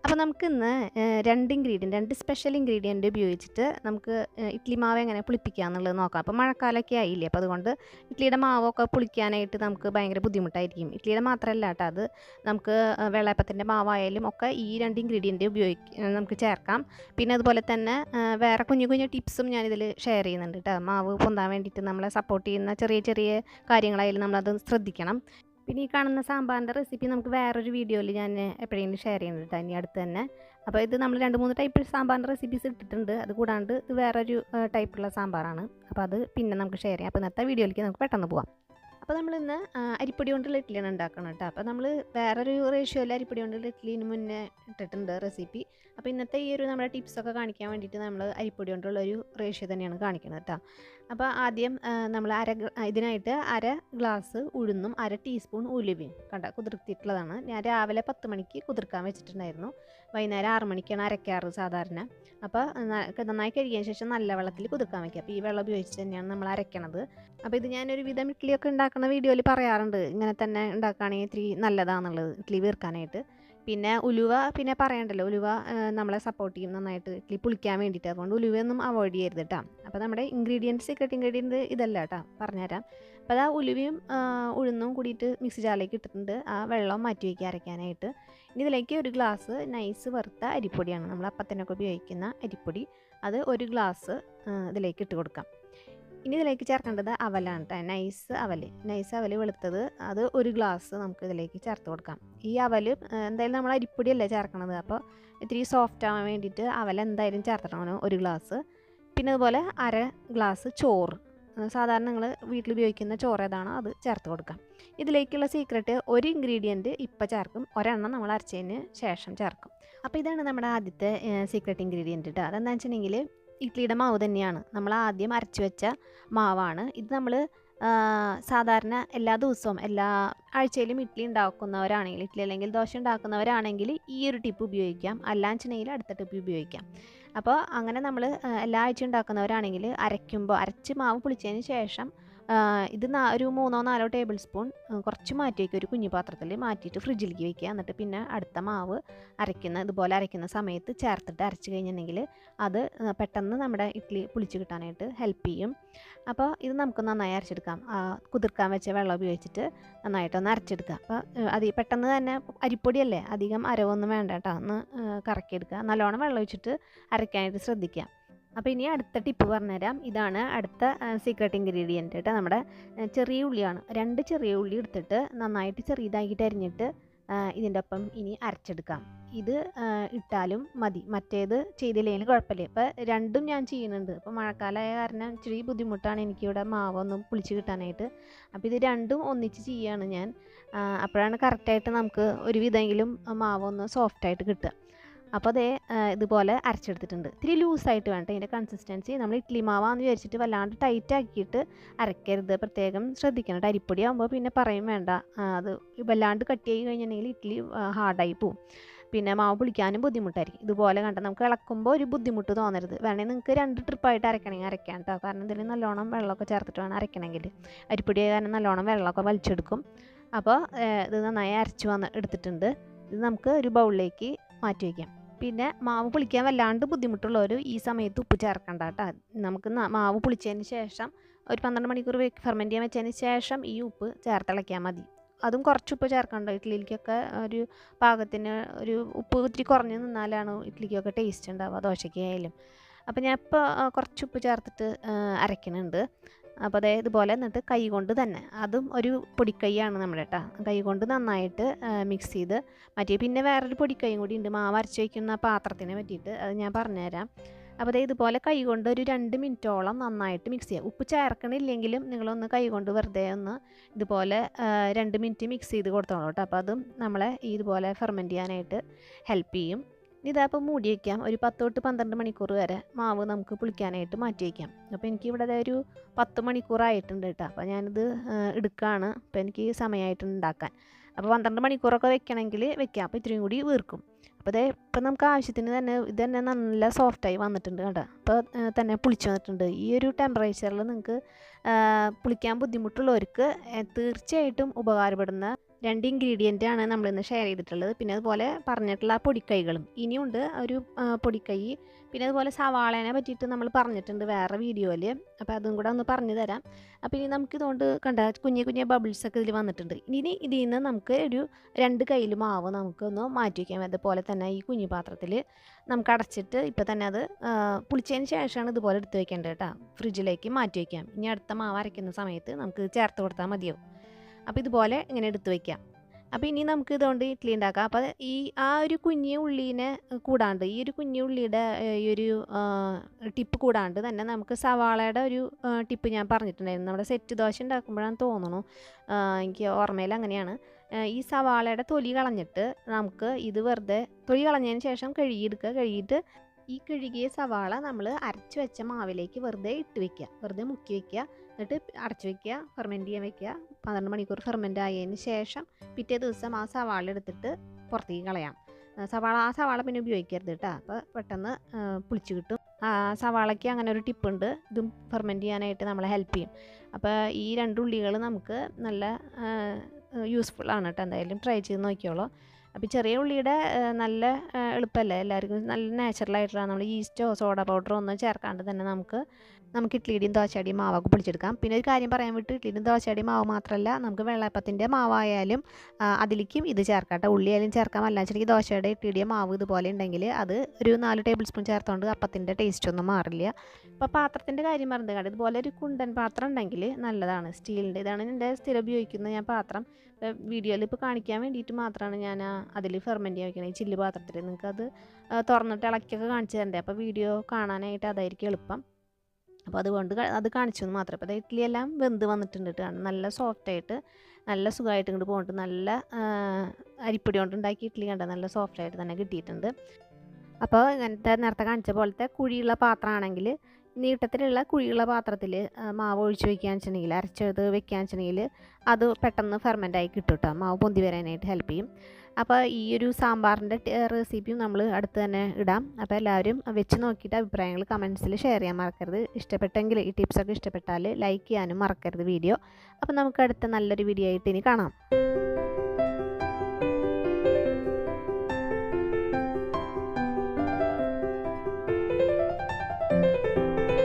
അപ്പോൾ നമുക്കിന്ന് 2 special ingredient ഉപയോഗിച്ചിട്ട് നമുക്ക് ഇഡ്ഡലി മാവ് എങ്ങനെ പുളിപ്പിക്കാമെന്നുള്ളത് നോക്കാം. അപ്പോൾ മഴക്കാലമൊക്കെ ആയില്ലേ, അപ്പോൾ അതുകൊണ്ട് ഇഡ്ഡലിയുടെ മാവൊക്കെ പുളിക്കാനായിട്ട് നമുക്ക് ഭയങ്കര ബുദ്ധിമുട്ടായിരിക്കും. ഇഡ്ഡലിയുടെ മാത്രമല്ല കേട്ടോ, അത് നമുക്ക് വെള്ളയപ്പത്തിൻ്റെ മാവായാലും ഒക്കെ ഈ 2 ഇൻഗ്രീഡിയൻറ്റ് നമുക്ക് ചേർക്കാം. പിന്നെ അതുപോലെ തന്നെ വേറെ കുഞ്ഞു കുഞ്ഞു ടിപ്സും ഞാനിതിൽ ഷെയർ ചെയ്യുന്നുണ്ട് കേട്ടോ. മാവ് പൊന്താൻ വേണ്ടിയിട്ട് നമ്മളെ സപ്പോർട്ട് ചെയ്യുന്ന ചെറിയ ചെറിയ കാര്യങ്ങളായാലും നമ്മളത് ശ്രദ്ധിക്കണം. പിന്നെ ഈ കാണുന്ന സാമ്പാറിൻ്റെ റെസിപ്പി നമുക്ക് വേറൊരു വീഡിയോയിൽ ഞാൻ എപ്പോഴെങ്കിലും ഷെയർ ചെയ്യുന്നുണ്ട് ഇനി അടുത്ത് തന്നെ. അപ്പോൾ ഇത് നമ്മൾ 2-3 ടൈപ്പ് സാമ്പാറിൻ്റെ റെസിപ്പീസ് ഇട്ടിട്ടുണ്ട്. അത് കൂടാണ്ട് ഇത് വേറൊരു ടൈപ്പുള്ള സാമ്പാറാണ്. അപ്പോൾ അത് പിന്നെ നമുക്ക് ഷെയർ ചെയ്യാം. അപ്പോൾ ഇന്നത്തെ വീഡിയോയിലേക്ക് നമുക്ക് പെട്ടെന്ന് പോകാം. അപ്പോൾ നമ്മളിന്ന് അരിപ്പൊടി കൊണ്ടുള്ള ഇഡ്ഡലിയാണ് ഉണ്ടാക്കണം കേട്ടോ. അപ്പോൾ നമ്മൾ വേറൊരു റേഷ്യോയിൽ അരിപ്പൊടി കൊണ്ടുള്ള ഇഡ്ഡലിന് മുന്നേ ഇട്ടിട്ടുണ്ട് റെസിപ്പി. അപ്പോൾ ഇന്നത്തെ ഈ ഒരു നമ്മുടെ ടിപ്സൊക്കെ കാണിക്കാൻ വേണ്ടിയിട്ട് നമ്മൾ അരിപ്പൊടി കൊണ്ടുള്ള ഒരു റേഷ്യോ തന്നെയാണ് കാണിക്കുന്നത് കേട്ടോ. അപ്പോൾ ആദ്യം നമ്മൾ ഇതിനായിട്ട് 1/2 ഗ്ലാസ് ഉഴുന്നും 1/2 ടീസ്പൂൺ ഉലുവയും കുതിർത്തിയിട്ടുള്ളതാണ്. ഞാൻ രാവിലെ 10 മണിക്ക് കുതിർക്കാൻ വെച്ചിട്ടുണ്ടായിരുന്നു. വൈകുന്നേരം 6 മണിക്കാണ് അരയ്ക്കാറ് സാധാരണ. അപ്പോൾ നന്നായി കഴുകിയതിന് ശേഷം നല്ല വെള്ളത്തിൽ കുതിർക്കാൻ വയ്ക്കുക. അപ്പോൾ ഈ വെള്ളം ഉപയോഗിച്ച് തന്നെയാണ് നമ്മൾ അരയ്ക്കണത്. അപ്പോൾ ഇത് ഞാനൊരു വിധം ഇഡ്ഡലിയൊക്കെ ഉണ്ടാക്കുന്ന വീഡിയോയിൽ പറയാറുണ്ട്, ഇങ്ങനെ തന്നെ ഉണ്ടാക്കുകയാണെങ്കിൽ ഇത്തിരി നല്ലതാണെന്നുള്ളത് ഇഡ്ഡലി വീർക്കാനായിട്ട്. പിന്നെ ഉലുവ പിന്നെ പറയണ്ടല്ലോ, ഉലുവ നമ്മളെ സപ്പോർട്ട് ചെയ്യും നന്നായിട്ട് ഇഡ്ഡലി പുളിക്കാൻ വേണ്ടിയിട്ട്. അതുകൊണ്ട് ഉലുവയൊന്നും അവോയ്ഡ് ചെയ്യരുത് കേട്ടോ. അപ്പോൾ നമ്മുടെ സീക്രട്ട് ഇൻഗ്രീഡിയൻറ്റ് ഇതല്ല കേട്ടോ, പറഞ്ഞുതരാം. അപ്പോൾ അത് ഉലുവയും ഉഴുന്നും കൂടിയിട്ട് മിക്സി ജാറിലേക്ക് ഇട്ടിട്ടുണ്ട്. ആ വെള്ളം മാറ്റി വയ്ക്കുക അരയ്ക്കാനായിട്ട്. ഇനി ഇതിലേക്ക് 1 ഗ്ലാസ് നൈസ് വറുത്ത അരിപ്പൊടിയാണ്, നമ്മൾ അപ്പത്തിനൊക്കെ ഉപയോഗിക്കുന്ന അരിപ്പൊടി. അത് 1 ഗ്ലാസ് ഇതിലേക്ക് ഇട്ട് കൊടുക്കാം. ഇനി ഇതിലേക്ക് ചേർക്കേണ്ടത് അവലാണ് കേട്ടോ. നൈസ് അവൽ വെളുത്തത്, അത് 1 ഗ്ലാസ് നമുക്ക് ഇതിലേക്ക് ചേർത്ത് കൊടുക്കാം. ഈ അവൽ എന്തായാലും നമ്മൾ അരിപ്പൊടിയല്ലേ ചേർക്കണത്, അപ്പോൾ ഇത്തിരി സോഫ്റ്റ് ആവാൻ വേണ്ടിയിട്ട് അവൽ എന്തായാലും ചേർത്തിടണം 1 ഗ്ലാസ്. പിന്നെ അതുപോലെ 1/2 ഗ്ലാസ് ചോറ്, സാധാരണ നിങ്ങൾ വീട്ടിൽ ഉപയോഗിക്കുന്ന ചോറ് ഏതാണോ അത് ചേർത്ത് കൊടുക്കാം. ഇതിലേക്കുള്ള സീക്രട്ട്, 1 ഇൻഗ്രീഡിയൻറ്റ് ഇപ്പം ചേർക്കും, ഒരെണ്ണം നമ്മൾ അരച്ചതിന് ശേഷം ചേർക്കും. അപ്പോൾ ഇതാണ് നമ്മുടെ ആദ്യത്തെ സീക്രട്ട് ഇൻഗ്രീഡിയൻറ്റ് കേട്ടോ. അതെന്താണെന്ന് വെച്ചിട്ടുണ്ടെങ്കിൽ ഇഡ്ഡലിയുടെ മാവ് തന്നെയാണ്, നമ്മൾ ആദ്യം അരച്ച് വെച്ച മാവാണ്. ഇത് നമ്മൾ സാധാരണ എല്ലാ ദിവസവും എല്ലാ ആഴ്ചയിലും ഇഡ്ഡലി ഉണ്ടാക്കുന്നവരാണെങ്കിൽ, ഇഡ്ഡലി അല്ലെങ്കിൽ ദോശ ഉണ്ടാക്കുന്നവരാണെങ്കിൽ ഈ ഒരു ടിപ്പ് ഉപയോഗിക്കാം. അല്ലാന്ന് വെച്ചിട്ടുണ്ടെങ്കിൽ അടുത്ത ടിപ്പ് ഉപയോഗിക്കാം. അപ്പോൾ അങ്ങനെ നമ്മൾ എല്ലാ ആഴ്ചയും ഉണ്ടാക്കുന്നവരാണെങ്കിൽ അരച്ച് മാവ് പുളിച്ചതിന് ശേഷം ഇത് ഒരു 3-4 ടേബിൾ സ്പൂൺ കുറച്ച് മാറ്റി വയ്ക്കുക, ഒരു കുഞ്ഞു പാത്രത്തിൽ മാറ്റിയിട്ട് ഫ്രിഡ്ജിലേക്ക് വയ്ക്കുക. എന്നിട്ട് പിന്നെ അടുത്ത മാവ് ഇതുപോലെ അരയ്ക്കുന്ന സമയത്ത് ചേർത്തിട്ട് അരച്ച് കഴിഞ്ഞിട്ടുണ്ടെങ്കിൽ അത് പെട്ടെന്ന് നമ്മുടെ ഇഡ്ഡലി പുളിച്ച് കിട്ടാനായിട്ട് ഹെൽപ്പ് ചെയ്യും. അപ്പോൾ ഇത് നമുക്ക് നന്നായി അരച്ചെടുക്കാം. കുതിർക്കാൻ വെച്ച വെള്ളം ഉപയോഗിച്ചിട്ട് നന്നായിട്ടൊന്ന് അരച്ചെടുക്കുക. അപ്പോൾ പെട്ടെന്ന് തന്നെ അരിപ്പൊടിയല്ലേ, അധികം അരവൊന്നും വേണ്ട കേട്ടോ, ഒന്ന് കറക്കിയെടുക്കുക. നല്ലോണം വെള്ളം ഒഴിച്ചിട്ട് അരയ്ക്കാനായിട്ട് ശ്രദ്ധിക്കുക. അപ്പോൾ ഇനി അടുത്ത ടിപ്പ് പറഞ്ഞുതരാം. ഇതാണ് അടുത്ത സീക്രട്ട് ഇൻഗ്രീഡിയൻറ്റ് കേട്ടോ. നമ്മുടെ ചെറിയ ഉള്ളിയാണ്. 2 ചെറിയ ഉള്ളി എടുത്തിട്ട് നന്നായിട്ട് ചെറിയതാക്കിയിട്ട് അരിഞ്ഞിട്ട് ഇതിൻ്റെ ഒപ്പം ഇനി അരച്ചെടുക്കാം. ഇത് ഇട്ടാലും മതി, മറ്റേത് ചെയ്തില്ലെങ്കിലും കുഴപ്പമില്ല. ഇപ്പോൾ രണ്ടും ഞാൻ ചെയ്യുന്നുണ്ട്. ഇപ്പോൾ മഴക്കാലമായ കാരണം ഇച്ചിരി ബുദ്ധിമുട്ടാണ് എനിക്കിവിടെ മാവൊന്നും പുളിച്ച് കിട്ടാനായിട്ട്. അപ്പോൾ ഇത് രണ്ടും ഒന്നിച്ച് ചെയ്യുകയാണ് ഞാൻ. അപ്പോഴാണ് കറക്റ്റായിട്ട് നമുക്ക് ഒരു വിധമെങ്കിലും മാവൊന്ന് സോഫ്റ്റായിട്ട് കിട്ടുക. അപ്പോൾ അതേ ഇതുപോലെ അരച്ചെടുത്തിട്ടുണ്ട്. ഇത്തിരി ലൂസായിട്ട് വേണ്ട ഇതിൻ്റെ കൺസിസ്റ്റൻസി. നമ്മൾ ഇഡ്ഡലി മാവാന്ന് വിചാരിച്ചിട്ട് വല്ലാണ്ട് ടൈറ്റ് ആക്കിയിട്ട് അരയ്ക്കരുത്, പ്രത്യേകം ശ്രദ്ധിക്കണം. അരിപ്പൊടി ആകുമ്പോൾ പിന്നെ പറയും വേണ്ട, അത് വല്ലാണ്ട് കട്ടിയായി കഴിഞ്ഞിട്ടുണ്ടെങ്കിൽ ഇഡ്ഡലി ഹാർഡായി പോവും, പിന്നെ മാവ് പുളിക്കാനും ബുദ്ധിമുട്ടായിരിക്കും. ഇതുപോലെ നമുക്ക് ഇളക്കുമ്പോൾ ഒരു ബുദ്ധിമുട്ട് തോന്നരുത്. വേണമെങ്കിൽ നിങ്ങൾക്ക് 2 ട്രിപ്പായിട്ട് അരയ്ക്കണമെങ്കിൽ അരയ്ക്കാം കേട്ടോ. കാരണം ഇതിൽ നല്ലോണം വെള്ളമൊക്കെ ചേർത്തിട്ട് വേണം അരയ്ക്കണമെങ്കിൽ. അരിപ്പൊടി കാരണം നല്ലോണം വെള്ളമൊക്കെ വലിച്ചെടുക്കും. അപ്പോൾ ഇത് നന്നായി അരച്ച് എടുത്തിട്ടുണ്ട്. ഇത് നമുക്ക് ഒരു ബൗളിലേക്ക് മാറ്റി വയ്ക്കാം. പിന്നെ മാവ് പുളിക്കാൻ വല്ലാണ്ട് ബുദ്ധിമുട്ടുള്ളവർ ഈ സമയത്ത് ഉപ്പ് ചേർക്കണ്ട കേട്ടോ. നമുക്ക് മാവ് പുളിച്ചതിന് ശേഷം ഒരു 12 മണിക്കൂർ ഫെർമെൻറ്റ് ചെയ്യാൻ വെച്ചതിന് ശേഷം ഈ ഉപ്പ് ചേർത്തിളക്കിയാൽ മതി. അതും കുറച്ച് ഉപ്പ് ചേർക്കണ്ട. ഇഡ്ഡലിക്കൊക്കെ ഒരു പാകത്തിന് ഒരു ഉപ്പ് ഇത്തിരി കുറഞ്ഞ് നിന്നാലാണ് ഇഡ്ഡലിക്കൊക്കെ ടേസ്റ്റ് ഉണ്ടാവുക, ദോശയ്ക്കായാലും. അപ്പോൾ ഞാൻ ഇപ്പോൾ കുറച്ച് ഉപ്പ് ചേർത്തിട്ട് അരയ്ക്കുന്നുണ്ട്. അപ്പോൾ അതേ ഇതുപോലെ എന്നിട്ട് കൈ കൊണ്ട് തന്നെ, അതും ഒരു പൊടിക്കൈയാണ് നമ്മുടെ കേട്ടോ, കൈ കൊണ്ട് നന്നായിട്ട് മിക്സ് ചെയ്ത് മാറ്റി. പിന്നെ വേറൊരു പൊടിക്കൈയും കൂടി ഉണ്ട് മാവ് അരച്ച് വയ്ക്കുന്ന പാത്രത്തിനെ പറ്റിയിട്ട്, അത് ഞാൻ പറഞ്ഞുതരാം. അപ്പോൾ അതേ ഇതുപോലെ കൈ കൊണ്ട് ഒരു 2 മിനിറ്റോളം നന്നായിട്ട് മിക്സ് ചെയ്യുക. ഉപ്പ് ചേർക്കണില്ലെങ്കിലും നിങ്ങളൊന്ന് കൈ കൊണ്ട് വെറുതെ ഒന്ന് ഇതുപോലെ 2 മിനിറ്റ് മിക്സ് ചെയ്ത് കൊടുത്തോളൂ കേട്ടോ. അപ്പോൾ അതും നമ്മളെ ഇതുപോലെ ഫെർമെൻറ്റ് ചെയ്യാനായിട്ട് ഹെൽപ്പ് ചെയ്യും. ഇതപ്പോൾ മൂടി വയ്ക്കാം. ഒരു 10-12 മണിക്കൂർ വരെ മാവ് നമുക്ക് പുളിക്കാനായിട്ട് മാറ്റി വയ്ക്കാം. അപ്പോൾ എനിക്കിവിടെ ഒരു 10 മണിക്കൂറായിട്ടുണ്ട് കേട്ടോ. അപ്പോൾ ഞാനിത് എടുക്കുകയാണ്. അപ്പോൾ എനിക്ക് സമയമായിട്ടുണ്ട് ഉണ്ടാക്കാൻ. അപ്പോൾ 12 മണിക്കൂറൊക്കെ വെക്കണമെങ്കിൽ വെക്കാം. അപ്പോൾ ഇത്രയും കൂടി വീർക്കും. അപ്പോൾ ഇപ്പം നമുക്ക് ആവശ്യത്തിന് തന്നെ ഇത് തന്നെ നല്ല സോഫ്റ്റായി വന്നിട്ടുണ്ട് കേട്ടോ. അപ്പോൾ തന്നെ പുളിച്ച് വന്നിട്ടുണ്ട്. ഈ ഒരു ടെമ്പറേച്ചറിൽ നിങ്ങൾക്ക് പുളിക്കാൻ ബുദ്ധിമുട്ടുള്ളവർക്ക് തീർച്ചയായിട്ടും ഉപകാരപ്പെടുന്ന 2 ഇൻഗ്രീഡിയൻ്റ് ആണ് നമ്മളിന്ന് ഷെയർ ചെയ്തിട്ടുള്ളത്. പിന്നെ അതുപോലെ പറഞ്ഞിട്ടുള്ള ആ പൊടിക്കൈകളും ഇനിയുണ്ട് ഒരു പൊടിക്കൈ. പിന്നെ അതുപോലെ സവാളേനെ പറ്റിയിട്ട് നമ്മൾ പറഞ്ഞിട്ടുണ്ട് വേറെ വീഡിയോയിൽ. അപ്പോൾ അതും കൂടെ ഒന്ന് പറഞ്ഞു തരാം. അപ്പോൾ ഇനി നമുക്കിതുകൊണ്ട് കണ്ട കുഞ്ഞു കുഞ്ഞു ബബിൾസൊക്കെ ഇതിൽ വന്നിട്ടുണ്ട്. ഇനി ഇതിൽ നിന്ന് നമുക്ക് ഒരു 2 കയ്യിൽ മാവ് നമുക്കൊന്ന് മാറ്റി വയ്ക്കാം. അതുപോലെ തന്നെ ഈ കുഞ്ഞു പാത്രത്തിൽ നമുക്ക് അടച്ചിട്ട് ഇപ്പോൾ തന്നെ അത് പുളിച്ചതിന് ശേഷമാണ് ഇതുപോലെ എടുത്ത് വെക്കേണ്ടത് കേട്ടോ. ഫ്രിഡ്ജിലേക്ക് മാറ്റി വയ്ക്കാം. ഇനി അടുത്ത മാവ് അരയ്ക്കുന്ന സമയത്ത് നമുക്ക് ചേർത്ത് കൊടുത്താൽ മതിയാവും. അപ്പോൾ ഇതുപോലെ ഇങ്ങനെ എടുത്ത് വയ്ക്കാം. അപ്പോൾ ഇനി നമുക്ക് ഇതുകൊണ്ട് ഇഡ്ഡലി ഉണ്ടാക്കാം. അപ്പോൾ ആ ഒരു കുഞ്ഞു ഉള്ളീനെ കൂടാണ്ട് ഈ ഒരു കുഞ്ഞു ഉള്ളിയുടെ ഈ ഒരു ടിപ്പ് കൂടാണ്ട് തന്നെ നമുക്ക് സവാളയുടെ ഒരു ടിപ്പ് ഞാൻ പറഞ്ഞിട്ടുണ്ടായിരുന്നു. നമ്മുടെ സെറ്റ് ദോശ ഉണ്ടാക്കുമ്പോഴാണ് തോന്നുന്നു, എനിക്ക് ഓർമ്മയിൽ അങ്ങനെയാണ്. ഈ സവാളയുടെ തൊലി കളഞ്ഞിട്ട് നമുക്ക് ഇത് വെറുതെ തൊലി കളഞ്ഞതിന് ശേഷം കഴുകിയിട്ട് ഈ കഴുകിയ സവാള നമ്മൾ അരച്ച് വെച്ച മാവിലേക്ക് വെറുതെ ഇട്ട് വയ്ക്കുക, വെറുതെ മുക്കി വയ്ക്കുക. എന്നിട്ട് അടച്ചു വയ്ക്കുക, ഫെർമെൻറ്റ് ചെയ്യാൻ വയ്ക്കുക. 12 മണിക്കൂർ ഫെർമെൻ്റ് ആയതിന് ശേഷം പിറ്റേ ദിവസം ആ സവാള എടുത്തിട്ട് പുറത്തേക്ക് കളയാം. ആ സവാള പിന്നെ ഉപയോഗിക്കരുത് കേട്ടോ, അപ്പോൾ പെട്ടെന്ന് പുളിച്ച് കിട്ടും. സവാളയ്ക്ക് അങ്ങനെ ഒരു ടിപ്പുണ്ട്, ഇതും ഫെർമെൻറ്റ് ചെയ്യാനായിട്ട് നമ്മളെ ഹെൽപ്പ് ചെയ്യും. അപ്പോൾ ഈ 2 ഉള്ളികൾ നമുക്ക് നല്ല യൂസ്ഫുള്ളാണ് കേട്ടോ. എന്തായാലും ട്രൈ ചെയ്ത് നോക്കിയോളൂ. അപ്പോൾ ചെറിയ ഉള്ളിയുടെ നല്ല എളുപ്പമല്ലേ, എല്ലാവർക്കും നല്ല നാച്ചുറലായിട്ടുള്ള നമ്മൾ ഈസ്റ്റോ സോഡ പൗഡറോ ഒന്നും ചേർക്കാണ്ട് തന്നെ നമുക്ക് ഇഡ്ഡലിയുടെയും ദോശയുടെയും മാവൊക്കെ പൊളിച്ചെടുക്കാം. പിന്നെ ഒരു കാര്യം പറയാൻ വിട്ട്, ഇഡ്ഡലിയും ദോശയുടെയും മാവ് മാത്രമല്ല, നമുക്ക് വെള്ളയപ്പത്തിൻ്റെ മാവായാലും അതിലേക്കും ഇത് ചേർക്കാം കേട്ടോ. ഉള്ളിയായാലും ചേർക്കാം. അല്ല വെച്ചിട്ടുണ്ടെങ്കിൽ ദോശയുടെ ഇഡ്ഡലിയുടെ മാവ് ഇതുപോലെ ഉണ്ടെങ്കിൽ അത് ഒരു 4 ടേബിൾ സ്പൂൺ ചേർത്തുകൊണ്ട് അപ്പത്തിൻ്റെ ടേസ്റ്റ് ഒന്നും മാറില്ല. ഇപ്പോൾ പാത്രത്തിൻ്റെ കാര്യം പറഞ്ഞത് കേട്ടോ, ഇതുപോലെ ഒരു കുണ്ടൻ പാത്രം ഉണ്ടെങ്കിൽ നല്ലതാണ്. സ്റ്റീലിൻ്റെ ഇതാണ് എൻ്റെ സ്ഥിരം ഉപയോഗിക്കുന്ന ഞാൻ പാത്രം. വീഡിയോയിൽ ഇപ്പോൾ കാണിക്കാൻ വേണ്ടിയിട്ട് മാത്രമാണ് ഞാൻ അതിൽ ഫെർമെൻറ്റ് ചെയ്യാൻ വയ്ക്കുന്നത്, ഈ ചില്ല് പാത്രത്തിൽ. നിങ്ങൾക്കത് തുറന്നിട്ട് ഇളക്കിയൊക്കെ കാണിച്ചു തരണ്ടേ, അപ്പോൾ വീഡിയോ കാണാനായിട്ട് അതായിരിക്കും എളുപ്പം. അപ്പോൾ അതുകൊണ്ട് അത് കാണിച്ചു എന്ന് മാത്രം. അപ്പോൾ ഇഡ്ഡലി എല്ലാം വെന്ത് വന്നിട്ടുണ്ട് കേട്ടോ. നല്ല സോഫ്റ്റായിട്ട് നല്ല സുഖമായിട്ട് ഇങ്ങോട്ട് പോയിട്ട് നല്ല അരിപ്പൊടി കൊണ്ട് ഉണ്ടാക്കി ഇഡ്ഡലി കണ്ട നല്ല സോഫ്റ്റായിട്ട് തന്നെ കിട്ടിയിട്ടുണ്ട്. അപ്പോൾ ഇങ്ങനത്തെ നേരത്തെ കാണിച്ച പോലത്തെ കുഴിയുള്ള പാത്രമാണെങ്കിൽ, നീട്ടത്തിലുള്ള കുഴിയുള്ള പാത്രത്തിൽ മാവ് ഒഴിച്ച് വയ്ക്കുകയെന്ന് വെച്ചിട്ടുണ്ടെങ്കിൽ, അരച്ചത് വെക്കുകയെന്ന് വെച്ചിട്ടുണ്ടെങ്കിൽ അത് പെട്ടെന്ന് ഫെർമെൻ്റായി കിട്ടും കേട്ടോ. മാവ് പൊന്തി വരാനായിട്ട് ഹെൽപ്പ് ചെയ്യും. അപ്പോൾ ഈ ഒരു സാമ്പാറിൻ്റെ റെസിപ്പിയും നമ്മൾ അടുത്ത് തന്നെ ഇടാം. അപ്പോൾ എല്ലാവരും വെച്ച് നോക്കിയിട്ട് അഭിപ്രായങ്ങൾ കമൻസിൽ ഷെയർ ചെയ്യാൻ മറക്കരുത്. ഇഷ്ടപ്പെട്ടെങ്കിൽ ഈ ടിപ്സൊക്കെ ഇഷ്ടപ്പെട്ടാൽ ലൈക്ക് ചെയ്യാനും മറക്കരുത് വീഡിയോ. അപ്പോൾ നമുക്ക് അടുത്ത നല്ലൊരു വീഡിയോ ആയിട്ട് ഇനി കാണാം.